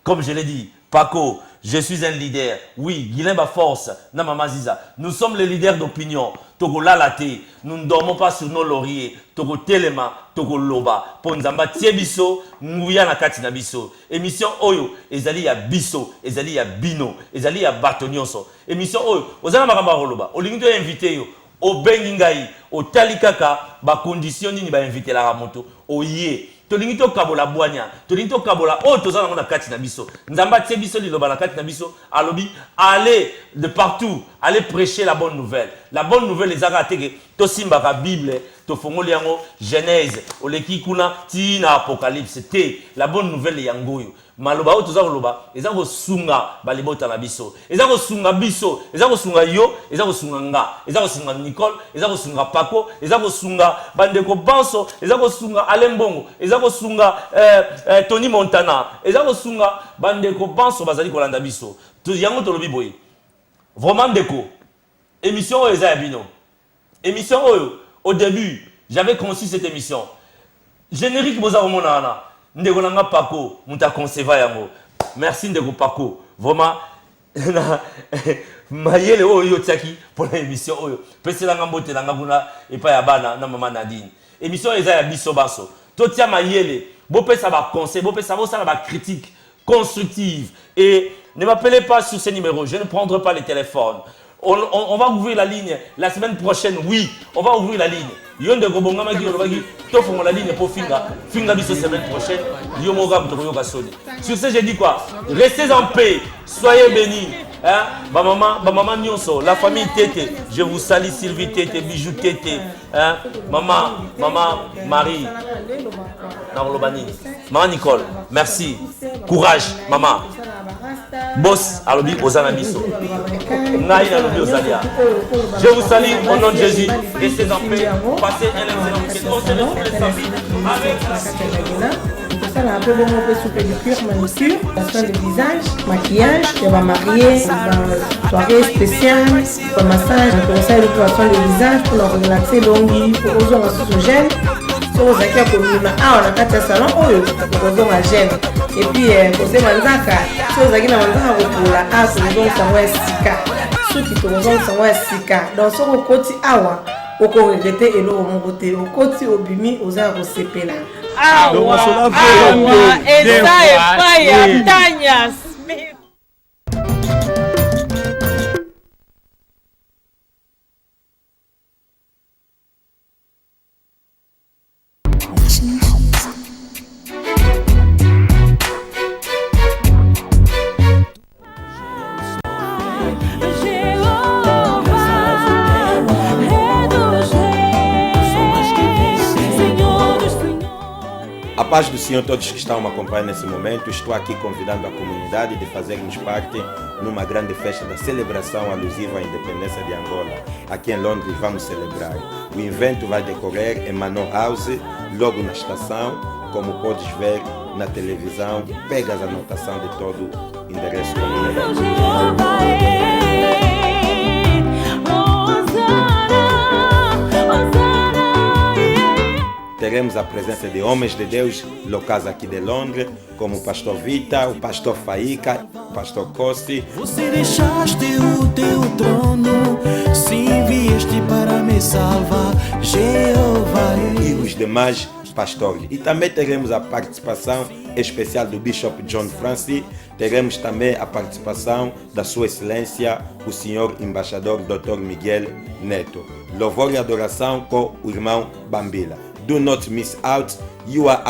Comme je l'ai dit, Paco, je suis un leader. Oui, Guilain Force, na Mama Ziza. Nous sommes les leaders d'opinion. Toko lalate, nous ne dormons pas sur nos lauriers. Toko telema, toko loba. Ponzamba tiebiso, nguya na kati na biso. Émission Oyo, ezali ya biso, ezali ya bino, ezali ya batonyoso. Émission Oyo, ozana makamba roloba. Olingi invité yo, obengi ngai, otali kaka, ba condition nini ba invité la ramoto, oye. Tolingi to kabola bwanya, tolingi to kabola o tozana na kati na biso. Nzamba tie biso liloba na kati na biso, alobi allez de partout, allez prêcher la bonne nouvelle. La bonne nouvelle ezaka teke to simba ka Bible, to fongoli yango Genèse, oleki kuna ti na Apocalypse te. La bonne nouvelle yangoyo. Maloba o tozaka loba, ezako sunga balibota na biso. Ezako sunga biso, ezako sunga yo, ezako sunga nga, ezako sunga Nicole, ezako sunga Paco, ezako sunga bandeko Banso, ezako sunga Alembongo, ezako sunga Tony Montana, ezako sunga bandeko Banso bazali kolanda biso. Yango tolobi boye. Vraiment ndeko. Émission oyo eza ya bino. Émission oyo au début, j'avais conçu cette émission. Générique boza omona ana. Ndeko nanga Paco, muta conceva yango. Merci ndeko Paco. Vraiment mayele oyo tiaki pour l'émission oyo. Pesela nga mbote nanga kuna epa ya bana na mama Nadine. Émission eza ya biso baso. Totia mayele, bo pesa ba conseil, bo pesa bo sala ba critique constructive et ne m'appelez pas sur ce numéro, je ne prendrai pas les téléphones. On va ouvrir la ligne la semaine prochaine, oui, on va ouvrir la ligne. Yonde gobonga magi olobagi tofongo la ligne pour finga biso semaine prochaine. Yomogam to yoga soni. Sur ce, j'ai dit quoi? Restez en paix, soyez bénis. Hein? Ba maman nyonso, la famille Tété, je vous salue Sylvie Tété, Bijou Tété, hein? Maman Marie, maman Nicole, merci, courage, maman. Boss, alobi ozana biso. Ngai na lobi ozalia. Je vous salue au nom de Jésus. Restez en paix. Passez un excellent week-end. On se retrouve les samedis avec ça un peu bon sur pédicure, manucure, soin de visage, maquillage, on va marier, soirée spéciale, pour massage, on conseille le soin de visage pour leur relaxer l'ongli, pour oser un sous-gel. Sur aux acquis pour nous, on a quatre salons, pour oser un gel. Et puis, pour ces manzaka, sur aux acquis, on a pour la A, pour les gens qui sika. Ceux qui te rejoignent sika. Dans ce côté, awa, au correcté et l'eau au mon côté, au côté, au bimi, aux arbres CP là. Awa, eza epai ya Tanya Smith. A paz do Senhor, todos que estão me acompanhando nesse momento, estou aqui convidando a comunidade de fazermos parte numa grande festa da celebração alusiva à independência de Angola. Aqui em Londres vamos celebrar. O evento vai decorrer em Manor House, logo na estação, como podes ver na televisão, pegas a anotação de todo o endereço comunitário. Teremos a presença de homens de Deus locais aqui de Londres, como o pastor Vita, o pastor Faíca, o pastor Costi. Você deixaste o teu trono, se vieste para me salvar, Jeová. E os demais pastores. E também teremos a participação especial do Bishop John Francis. Teremos também a participação da Sua Excelência, o Senhor Embaixador Dr. Miguel Neto. Louvor e adoração com o irmão Bambila. Do not miss out. You are